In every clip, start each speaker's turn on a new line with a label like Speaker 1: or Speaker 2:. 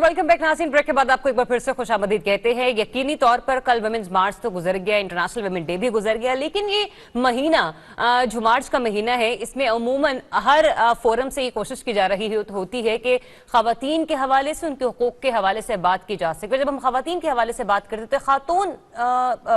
Speaker 1: Welcome back नाज़रीन। Break के बाद आपको एक बार फिर से खुशामदीद कहते हैं। यकीनी तौर पर कल वुमेन्स मार्च तो गुजर गया, इंटरनेशनल वुमेन डे भी गुजर गया, लेकिन ये महीना जो मार्च का महीना है, इसमें अमूमन हर फोरम से ये कोशिश की जा रही होती है कि खवातीन के हवाले से, उनके हुकूक के हवाले से बात की जा सके। जब हम खवातीन के हवाले से बात करते हैं तो खातून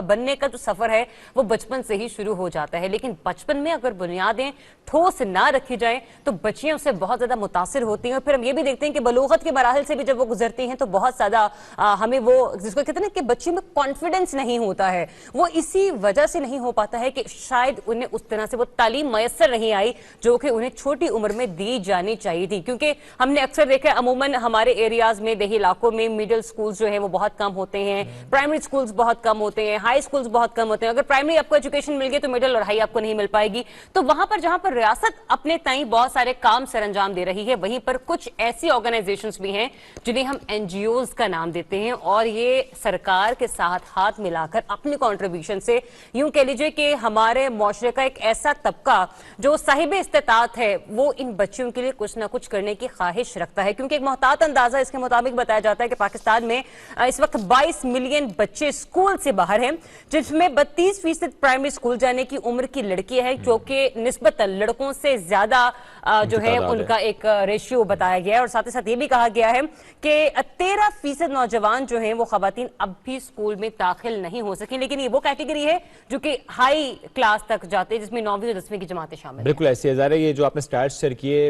Speaker 1: बनने का जो सफ़र है वो बचपन से ही शुरू हो जाता है, लेकिन बचपन में अगर बुनियादें ठोस ना रखी जाएं तो बच्चियां उससे बहुत ज़्यादा मुतासिर होती हैं। और फिर हम ये भी देखते हैं कि बलूगत के मराहल से भी जब वो गुजरती हैं तो बहुत ज़्यादा हमें वो जिसको कहते हैं ना कि बच्ची में कॉन्फिडेंस नहीं होता है, वो इसी वजह से नहीं हो पाता है कि शायद उन्हें उस तरह से वो तालीम मयसर नहीं आई जो कि उन्हें छोटी उम्र में दी जानी चाहिए थी। क्योंकि हमने अक्सर देखा है अमूमन हमारे एरियाज में, देही इलाकों में मिडिल स्कूल्स जो है वो बहुत कम होते हैं, प्राइमरी स्कूल्स बहुत कम होते हैं, हाई स्कूल्स बहुत कम होते हैं। अगर प्राइमरी आपको एजुकेशन मिल गई तो मिडिल और हाई आपको नहीं मिल पाएगी। तो वहां पर जहां पर रियासत अपने ताई बहुत सारे काम सर अंजाम दे रही है, वहीं पर कुछ ऐसी ऑर्गेनाइजेशंस भी हैं जिन्हें हम एनजीओज का नाम देते हैं, और ये सरकार के साथ हाथ मिलाकर अपनी कंट्रीब्यूशन से, यूं कह लीजिए कि हमारे मुआशरे का एक ऐसा तबका जो साहिब इस्तेताअत है, वो इन बच्चियों के लिए कुछ ना कुछ करने की ख्वाहिश रखता है। क्योंकि एक मोहतात अंदाजा इसके मुताबिक बताया जाता है कि पाकिस्तान में इस वक्त 22 मिलियन बच्चे स्कूल से बाहर हैं, जिसमें 32% प्राइमरी स्कूल जाने की उम्र की लड़कियां हैं, जो कि निस्बतन लड़कों से ज्यादा जो है उनका एक रेशियो बताया गया है। और साथ ही साथ ये भी कहा गया है कि 13% नौजवान जो हैं वो खवातीन अब भी स्कूल में दाखिल नहीं हो सके, लेकिन ये वो कैटेगरी है जो कि हाई क्लास तक जाते हैं, जिसमें 9वीं और 10वीं की जमातें शामिल हैं।
Speaker 2: बिल्कुल ऐसे है। ये जो आपने स्टैट्स शेयर किए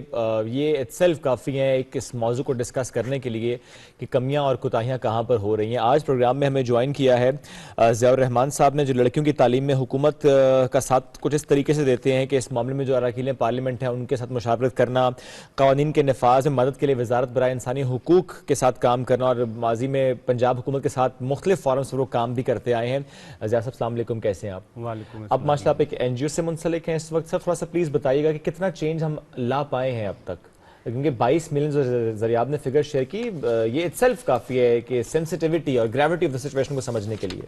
Speaker 2: ये इत्सेल्फ काफ़ी हैं एक इस मौजू को डिस्कस करने के लिए कि कमियां और कोताहियां कहाँ पर हो रही हैं। आज प्रोग्राम में हमें ज्वाइन किया है ज़ियाउर रहमान साहब ने, जो लड़कियों की तालीम में हुकूमत का साथ कुछ इस तरीके से देते हैं कि इस मामले में जो अरकान पार्लियामेंट हैं उनके साथ मुशावरत करना, क़वानीन के नफाज में मदद के लिए वजारत बराए इंसानी हुकूक के साथ काम करना, और माजी में पंजाब हुकूमत के साथ मुख्तलिफ फॉरम्स पर वो काम भी करते आए हैं। ज़िया साहब अस्सलाम वालेकुम, कैसे हैं आप?
Speaker 3: वालेकुम।
Speaker 2: अब माशाल्लाह आप एक एनजीओ से मुंसलिक हैं इस वक्त। सर थोड़ा सा प्लीज़ बताइएगा कि कितना चेंज हम ला पाए हैं अब तक, क्योंकि 22 मिलियन जो ज़रियाब ने फिगर शेयर की, ये इत्सेल्फ काफ़ी है कि सेंसिटिविटी और ग्रेविटी ऑफ द सिचुएशन को समझने के लिए।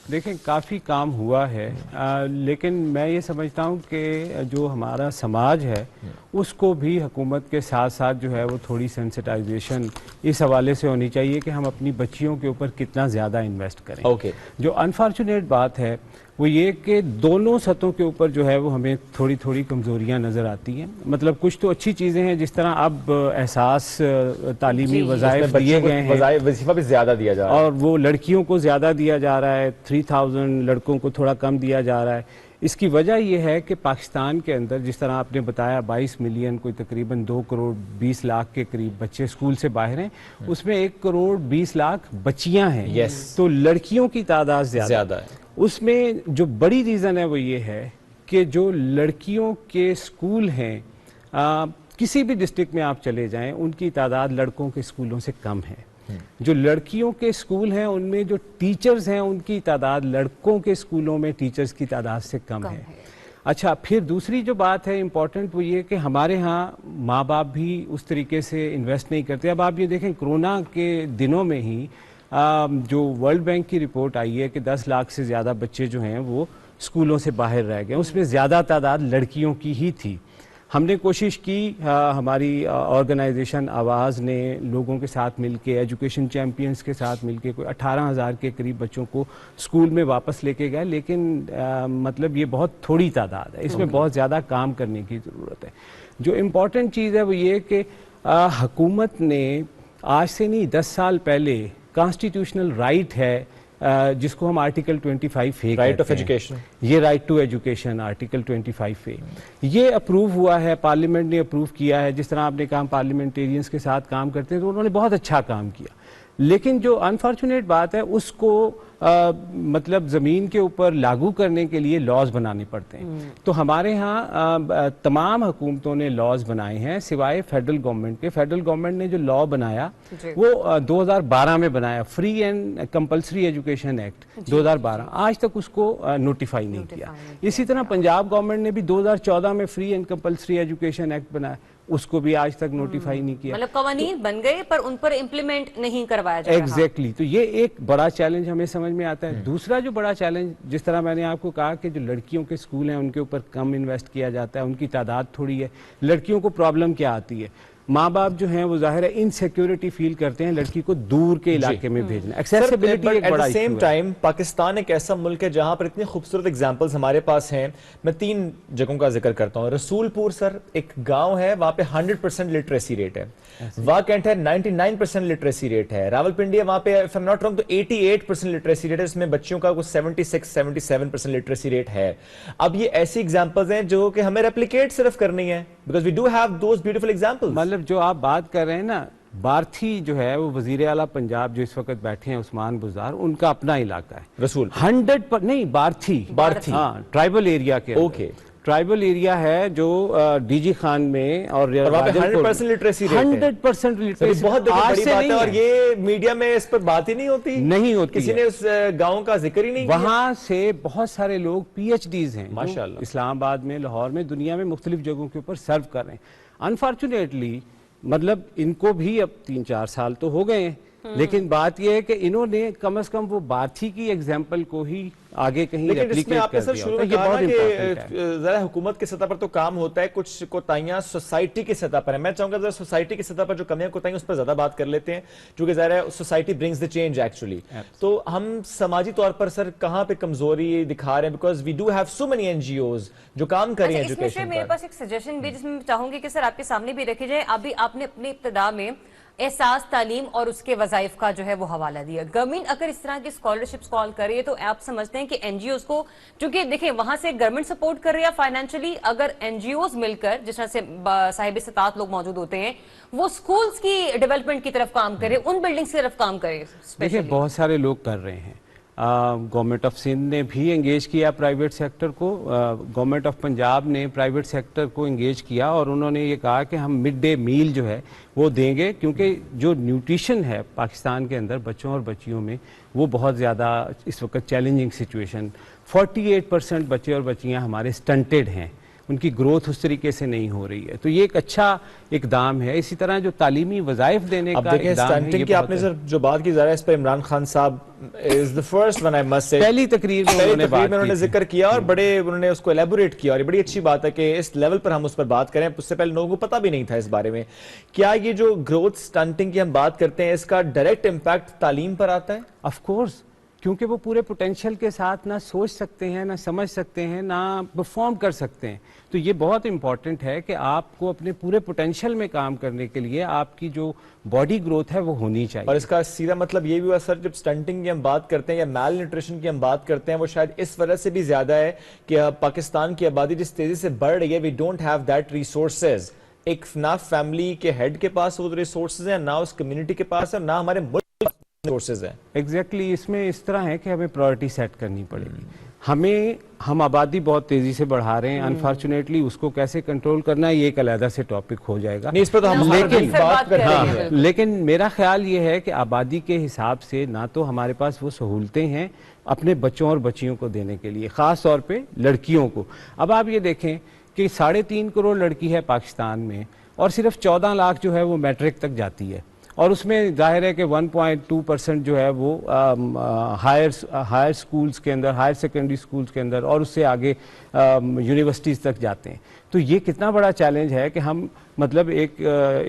Speaker 3: देखें काफ़ी काम हुआ है, लेकिन मैं ये समझता हूँ कि जो हमारा समाज है उसको भी हुकूमत के साथ साथ जो है वो थोड़ी सेंसिटाइजेशन इस हवाले से होनी चाहिए कि हम अपनी बच्चियों के ऊपर कितना ज़्यादा इन्वेस्ट करें। जो अनफॉर्चुनेट बात है वो ये कि दोनों सतहों के ऊपर जो है वो हमें थोड़ी थोड़ी कमज़ोरियाँ नज़र आती हैं। मतलब कुछ तो अच्छी चीज़ें हैं, जिस तरह अब एहसास तालीमी वज़ाइफ दिए गए हैं,
Speaker 2: वजीफा भी ज़्यादा दिया जा रहा है,
Speaker 3: और वो लड़कियों को ज़्यादा दिया जा रहा है, 3000 लड़कों को थोड़ा कम दिया जा रहा है। इसकी वजह यह है कि पाकिस्तान के अंदर जिस तरह आपने बताया 22 मिलियन, कोई तकरीबन 2 करोड़ 20 लाख के करीब बच्चे स्कूल से बाहर हैं, उसमें 1 करोड़ 20 लाख बच्चियां हैं। तो लड़कियों की तादाद ज़्यादा है। उसमें जो बड़ी रीज़न है वो ये है कि जो लड़कियों के स्कूल हैं, किसी भी डिस्ट्रिक्ट में आप चले जाएं, उनकी तादाद लड़कों के स्कूलों से कम है। जो लड़कियों के स्कूल हैं उनमें जो टीचर्स हैं उनकी तादाद लड़कों के स्कूलों में टीचर्स की तादाद से कम है। अच्छा, फिर दूसरी जो बात है इम्पॉर्टेंट वो ये कि हमारे यहाँ माँ बाप भी उस तरीके से इन्वेस्ट नहीं करते। अब आप ये देखें, कोरोना के दिनों में ही जो वर्ल्ड बैंक की रिपोर्ट आई है कि 10 लाख से ज़्यादा बच्चे जो हैं वो स्कूलों से बाहर रह गए, उसमें ज़्यादा तादाद लड़कियों की ही थी। हमने कोशिश की, हमारी ऑर्गेनाइजेशन आवाज़ ने लोगों के साथ मिलके, एजुकेशन चैम्पियंस के साथ मिलके कोई 18,000 के करीब बच्चों को स्कूल में वापस लेके गए, लेकिन मतलब ये बहुत थोड़ी तादाद है, इसमें बहुत ज़्यादा काम करने की ज़रूरत है। जो इम्पॉर्टेंट चीज़ है वो ये कि हुकूमत ने आज से नहीं 10 साल पहले कॉन्स्टिट्यूशनल राइट है, जिसको हम article 25A
Speaker 2: right of education,
Speaker 3: ये right to education article 25A ये अप्रूव हुआ है, पार्लियामेंट ने अप्रूव किया है। जिस तरह आपने कहा पार्लियामेंटेरियंस के साथ काम करते हैं तो उन्होंने बहुत अच्छा काम किया, लेकिन जो अनफॉर्चुनेट बात है उसको मतलब ज़मीन के ऊपर लागू करने के लिए लॉज बनाने पड़ते हैं। तो हमारे यहाँ तमाम हुकूमतों ने लॉज बनाए हैं सिवाय फेडरल गवर्नमेंट के। फेडरल गवर्नमेंट ने जो लॉ बनाया वो 2012 में बनाया, free and compulsory education act 2012, आज तक उसको नोटिफाई नहीं किया। इसी तरह पंजाब गवर्नमेंट ने भी 2014 में free and compulsory education act बनाया, उसको भी आज तक नोटिफाई नहीं किया।
Speaker 1: मतलब कवानीन बन गए पर उन पर इम्प्लीमेंट नहीं करवाया जा रहा।
Speaker 3: एग्जैक्टली, तो ये एक बड़ा चैलेंज हमें समझ में आता है। दूसरा जो बड़ा चैलेंज, जिस तरह मैंने आपको कहा कि जो लड़कियों के स्कूल हैं उनके ऊपर कम इन्वेस्ट किया जाता है, उनकी तादाद थोड़ी है। लड़कियों को प्रॉब्लम क्या आती है? माँ बाप जो हैं वो जाहिर है इनसिक्योरिटी फील करते हैं लड़की को दूर के इलाके में भेजना। एक्सेसिबिलिटी एक बड़ा
Speaker 2: सेम टाइम पाकिस्तान एक ऐसा मुल्क है जहां पर इतनी खूबसूरत एग्जांपल्स हमारे पास हैं। मैं 3 जगहों का जिक्र करता हूं। रसूलपुर सर एक गांव है, वहां पे 100% लिटरेसी रेट है। वाकंट है 99% लिटरेसी रेट है। रावलपिंडी है, वहां पे if I am not wrong तो 88% लिटरेसी रेट है, इसमें बच्चियों का कुछ 76-77% लिटरेसी रेट है। अब ये ऐसी एग्जांपल्स हैं जो कि हमें रेप्लिकेट सिर्फ करनी है, because we do have those beautiful examples.
Speaker 3: मतलब जो आप बात कर रहे हैं ना, बार्थी जो है वो वजीर आला पंजाब जो इस वक्त बैठे हैं उस्मान बुज़दार, उनका अपना इलाका है
Speaker 2: रसूल
Speaker 3: 100 नहीं बार्थी हाँ ट्राइबल एरिया के
Speaker 2: ओके
Speaker 3: ट्राइबल एरिया है जो डीजी खान में और
Speaker 2: 100% लिटरेसी रेट है।
Speaker 3: 100% लिटरेसी
Speaker 2: बहुत बड़ी बात है और ये मीडिया में इस पर बात ही नहीं होती किसी ने उस गांव का जिक्र ही नहीं किया।
Speaker 3: वहां से बहुत सारे लोग PhDs हैं
Speaker 2: माशाल्लाह,
Speaker 3: इस्लामाबाद में, लाहौर में, दुनिया में मुख्तलिफ जगहों के ऊपर सर्व कर रहे हैं। अनफॉर्चुनेटली मतलब इनको भी अब 3-4 साल तो हो गए हैं, लेकिन बात यह है कि इन्होंने कम से कम वो बार्थी की एग्जाम्पल को ही आगे कहीं रेप्लिकेट कर दिया।
Speaker 2: शुरू में कहा कि जरा हुकूमत की सतह पर तो काम होता है, कुछ कोताहियां सोसाइटी की सतह पर है। मैं चाहूंगा जरा सोसाइटी की सतह पर जो कमियां कोताहियां उस पर ज्यादा बात कर लेते हैं, क्योंकि ज़ाहिर है society brings the change actually. तो हम समाजी तौर पर सर कहां पे कमजोरी दिखा रहे हैं, because we do have so many NGOs जो काम कर रही हैं एजुकेशन पर।
Speaker 1: मेरे पास एक सजेशन भी जिसमें चाहूंगी कि सर आपके सामने भी रखी जाए। अभी आपने अपनी इब्तिदा में एहसास तालीम और उसके वज़ाइफ का जो है वो हवाला दिया। गवर्नमेंट अगर इस तरह की स्कॉलरशिप्स कॉल कर रही है तो आप समझते हैं कि NGOs को, क्योंकि देखिए वहां से गवर्नमेंट सपोर्ट कर रही है फाइनेंशियली, अगर NGOs मिलकर जिस तरह से साहिब इस्तात लोग मौजूद होते हैं वो स्कूल्स की डेवलपमेंट की तरफ काम करे, उन बिल्डिंग्स की तरफ काम करे।
Speaker 3: देखिए बहुत सारे लोग कर रहे हैं। गवर्नमेंट ऑफ सिंध ने भी एंगेज किया प्राइवेट सेक्टर को, गवर्नमेंट ऑफ पंजाब ने प्राइवेट सेक्टर को एंगेज किया और उन्होंने ये कहा कि हम मिड डे मील जो है वो देंगे, क्योंकि जो न्यूट्रिशन है पाकिस्तान के अंदर बच्चों और बच्चियों में वो बहुत ज़्यादा इस वक्त चैलेंजिंग सिचुएशन। 48% बच्चे और बच्चियाँ हमारे स्टंटेड हैं, उनकी ग्रोथ उस तरीके से नहीं हो रही है, तो ये एक अच्छा इकदाम है। इसी तरह जो तालीमी वज़ाइफ देने का इकदाम है,
Speaker 2: की आपने सर जो बात की ज़रा इस पर इमरान खान साहब is the first one I must say
Speaker 3: पहली तकरीर में उन्होंने
Speaker 2: जिक्र किया और बड़े उन्होंने उसको एलेबोरेट किया और ये बड़ी अच्छी बात है कि इस लेवल पर हम उस पर बात करें। उससे पहले लोगों को पता भी नहीं था इस बारे में। क्या ये जो ग्रोथ स्टंटिंग की हम बात करते हैं इसका डायरेक्ट इम्पैक्ट तालीम पर आता है?
Speaker 3: ऑफ कोर्स, क्योंकि वो पूरे पोटेंशियल के साथ ना सोच सकते हैं, ना समझ सकते हैं, ना परफॉर्म कर सकते हैं। तो ये बहुत इंपॉर्टेंट है कि आपको अपने पूरे पोटेंशियल में काम करने के लिए आपकी जो बॉडी ग्रोथ है वो होनी चाहिए।
Speaker 2: और इसका सीधा मतलब ये भी हुआ सर, जब स्टंटिंग की हम बात करते हैं या मैल न्यूट्रिशन की हम बात करते हैं, वो शायद इस वजह से भी ज्यादा है कि पाकिस्तान की आबादी जिस तेजी से बढ़ रही है, we don't have that resources. एक ना फैमिली के हेड के पास वो रिसोर्सेज हैं, ना उस कम्युनिटी के पास है, ना हमारे मुल्क रिसोर्सेज हैं।
Speaker 3: एग्जैक्टली इसमें इस तरह है कि हमें प्रायोरिटी सेट करनी पड़ेगी। हम आबादी बहुत तेजी से बढ़ा रहे हैं, अनफॉर्चुनेटली उसको कैसे कंट्रोल करना है ये एक अलग से टॉपिक हो जाएगा।
Speaker 2: नहीं, इस पर तो हम बात करते हैं।
Speaker 3: लेकिन मेरा ख्याल ये है कि आबादी के हिसाब से ना तो हमारे पास वो सहूलतें हैं अपने बच्चों और बच्चियों को देने के लिए, ख़ास तौर पे लड़कियों को। अब आप ये देखें कि 3.5 करोड़ लड़की है पाकिस्तान में और सिर्फ 14 लाख जो है वो मैट्रिक तक जाती है, और उसमें जाहिर है कि 1.2% जो है वो हायर स्कूल्स के अंदर, हायर सेकेंडरी स्कूल्स के अंदर और उससे आगे यूनिवर्सिटीज़ तक जाते हैं। तो ये कितना बड़ा चैलेंज है कि हम मतलब एक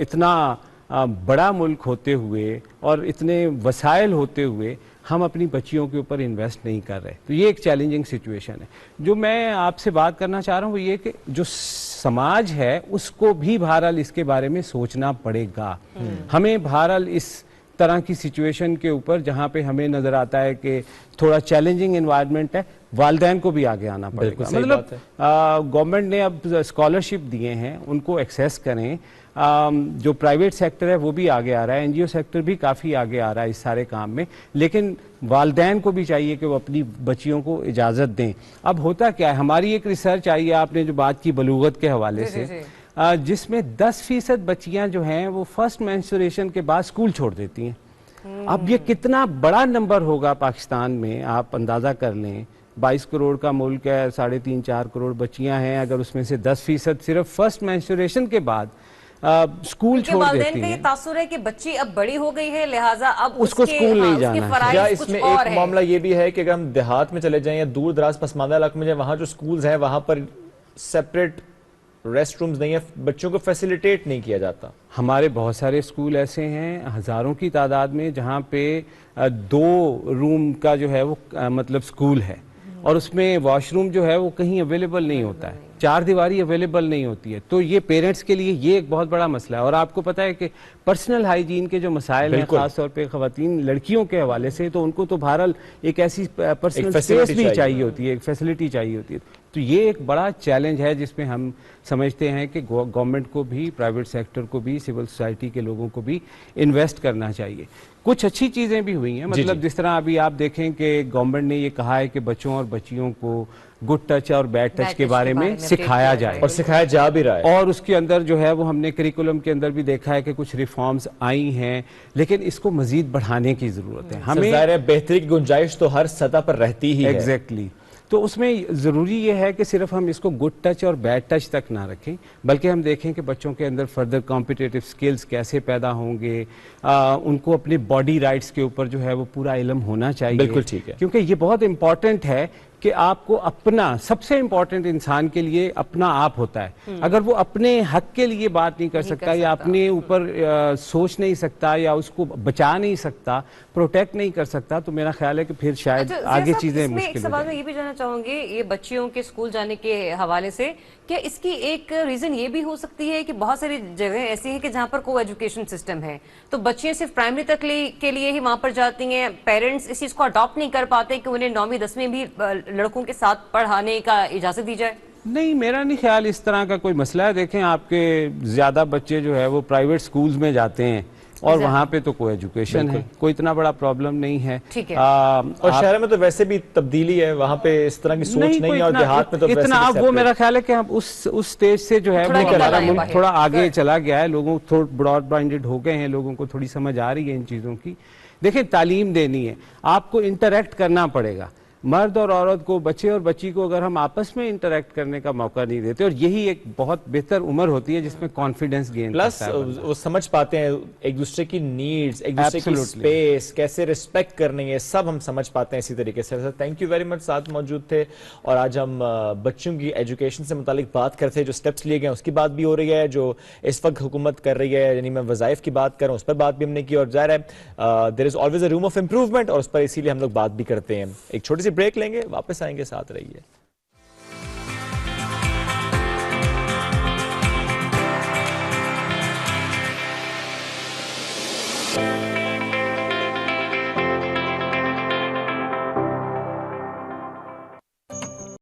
Speaker 3: इतना बड़ा मुल्क होते हुए और इतने वसाइल होते हुए हम अपनी बच्चियों के ऊपर इन्वेस्ट नहीं कर रहे। तो ये एक चैलेंजिंग सिचुएशन है। जो मैं आपसे बात करना चाह रहा हूँ वो ये कि जो समाज है उसको भी बहरहाल इसके बारे में सोचना पड़ेगा। हमें बहरहाल इस तरह की सिचुएशन के ऊपर जहाँ पे हमें नज़र आता है कि थोड़ा चैलेंजिंग एनवायरनमेंट है, वालिदैन को भी आगे आना पड़ेगा। मतलब गवर्नमेंट ने अब स्कॉलरशिप दिए हैं, उनको एक्सेस करें। जो प्राइवेट सेक्टर है वो भी आगे आ रहा है, NGO सेक्टर भी काफ़ी आगे आ रहा है इस सारे काम में, लेकिन वालिदैन को भी चाहिए कि वो अपनी बच्चियों को इजाज़त दें। अब होता क्या है, हमारी एक रिसर्च आई है, आपने जो बात की बलूगत के हवाले से, जिसमें 10% बच्चियां जो हैं वो फर्स्ट मेंस्ट्रुएशन के बाद स्कूल छोड़ देती हैं। अब ये कितना बड़ा नंबर होगा पाकिस्तान में, आप अंदाज़ा कर लें। 22 करोड़ का मुल्क है, 3.5-4 करोड़ बच्चियां हैं, अगर उसमें से 10% सिर्फ फर्स्ट मेंस्ट्रुएशन के बाद स्कूल छोड़ देती हैं।
Speaker 1: तासुर है कि बच्ची अब बड़ी हो गई है, लिहाजा अब
Speaker 3: उसको स्कूल नहीं जाना है।
Speaker 2: या इसमें एक मामला ये भी है कि अगर हम देहात में चले जाएं या दूर दराज पसमानदा इलाकों में जाएं, वहाँ जो स्कूल्स हैं वहाँ पर सेपरेट ریسٹ رومز نہیں ہیں، بچوں کو فیسیلیٹیٹ نہیں کیا جاتا؟
Speaker 3: ہمارے بہت سارے اسکول ایسے ہیں ہزاروں کی تعداد میں جہاں پہ 2 روم کا جو ہے وہ مطلب اسکول ہے اور اس میں واش روم جو ہے وہ کہیں اویلیبل نہیں ہوتا ہے، 4 دیواری اویلیبل نہیں ہوتی ہے. تو یہ پیرنٹس کے لیے یہ ایک بہت بڑا مسئلہ ہے. اور آپ کو پتہ ہے کہ پرسنل ہائیجین کے جو مسائل ہیں خاص طور پہ خواتین لڑکیوں کے حوالے سے، تو ان کو تو بہرحال ایک ایسی پرسنل اسپیس بھی چاہیے ہوتی ہے، ایک فیسلٹی چاہیے ہوتی ہے. تو یہ ایک بڑا چیلنج ہے جس میں ہم سمجھتے ہیں کہ گورنمنٹ کو بھی، پرائیویٹ سیکٹر کو بھی، سول سوسائٹی کے لوگوں کو بھی انویسٹ کرنا چاہیے. کچھ اچھی چیزیں بھی ہوئی ہیں، مطلب جس طرح ابھی آپ دیکھیں کہ گورنمنٹ نے یہ کہا ہے کہ بچوں اور بچیوں کو گڈ ٹچ اور بیڈ ٹچ کے بارے میں سکھایا جائے،
Speaker 2: اور سکھایا جا بھی رہا ہے.
Speaker 3: اور اس کے اندر جو ہے وہ ہم نے کریکولم کے اندر بھی دیکھا ہے کہ کچھ ریفارمز آئی ہیں، لیکن اس کو مزید بڑھانے کی ضرورت ہے.
Speaker 2: ہمیں ظاہر ہے بہتری کی گنجائش تو ہر سطح پر رہتی ہی ہے.
Speaker 3: ایگزیکٹلی. تو اس میں ضروری یہ ہے کہ صرف ہم اس کو گڈ ٹچ اور بیڈ ٹچ تک نہ رکھیں، بلکہ ہم دیکھیں کہ بچوں کے اندر فردر کمپیٹیٹیو سکلز کیسے پیدا ہوں گے. ان کو اپنے باڈی رائٹس کے اوپر جو ہے وہ پورا علم ہونا چاہیے.
Speaker 2: بالکل ٹھیک ہے،
Speaker 3: کیونکہ یہ بہت امپورٹنٹ ہے کہ آپ کو اپنا، سب سے امپورٹنٹ انسان کے لیے اپنا آپ ہوتا ہے. اگر وہ اپنے حق کے لیے بات نہیں کر سکتا یا اپنے اوپر سوچ نہیں سکتا یا اس کو بچا نہیں سکتا، پروٹیکٹ نہیں کر سکتا، تو میرا خیال ہے کہ پھر شاید آگے چیزیں مشکل ہو جائیں.
Speaker 1: ایک سوال میں یہ بھی جاننا چاہوں گی، یہ بچیوں کے اسکول جانے کے حوالے سے، کیا اس کی ایک ریزن یہ بھی ہو سکتی ہے کہ بہت ساری جگہیں ایسی ہیں کہ جہاں پر کو ایجوکیشن سسٹم ہے، تو بچیاں صرف پرائمری تک کے لیے ہی وہاں پر جاتی ہیں، پیرنٹس اس چیز کو اڈاپٹ نہیں کر پاتے کہ انہیں 9ویں 10ویں بھی لڑکوں کے ساتھ پڑھانے کا اجازت دی جائے؟
Speaker 3: نہیں، میرا نہیں خیال اس طرح کا کوئی مسئلہ ہے. دیکھیں آپ کے زیادہ بچے جو ہے وہ پرائیویٹ سکولز میں جاتے ہیں اور وہاں پہ تو کوئی ایجوکیشن ہے، کوئی اتنا بڑا پرابلم نہیں ہے.
Speaker 2: اور شہر میں تو ویسے بھی تبدیلی ہے، وہاں پہ اس طرح کی سوچ نہیں ہے، اور دیہات میں تو ویسے
Speaker 3: اتنا. اب وہ میرا خیال ہے کہ ہم اس سٹیج سے جو ہے وہ ہمارا ملک تھوڑا آگے چلا گیا ہے، لوگوں تھوڑا براڈ مائنڈڈ ہو گئے ہیں، لوگوں کو تھوڑی سمجھ آ رہی ہے ان چیزوں کی. دیکھیں تعلیم دینی ہے، آپ کو انٹریکٹ کرنا پڑے گا. مرد اور عورت کو، بچے اور بچی کو اگر ہم آپس میں انٹریکٹ کرنے کا موقع نہیں دیتے، اور یہی ایک بہت بہتر عمر ہوتی ہے جس میں کانفیڈنس گین
Speaker 2: پلس وہ سمجھ پاتے ہیں ایک دوسرے کی نیڈز، ایک دوسرے کی سپیس کیسے ریسپیکٹ کرنی ہے، سب ہم سمجھ پاتے ہیں اسی طریقے سے. تھینک یو ویری مچ، ساتھ موجود تھے. اور آج ہم بچوں کی ایجوکیشن سے متعلق بات کرتے ہیں، جو سٹیپس لیے گئے اس کی بات بھی ہو رہی ہے، جو اس وقت حکومت کر رہی ہے، یعنی میں وظائف کی بات کر رہا ہوں، اس پر بات بھی ہم نے کی. اور ظاہر ہے there is always a room of improvement, اور اس پر اسی لیے ہم لوگ بات بھی کرتے ہیں. ایک چھوٹی سی بریک لیں گے، واپس آئیں گے، ساتھ رہیے.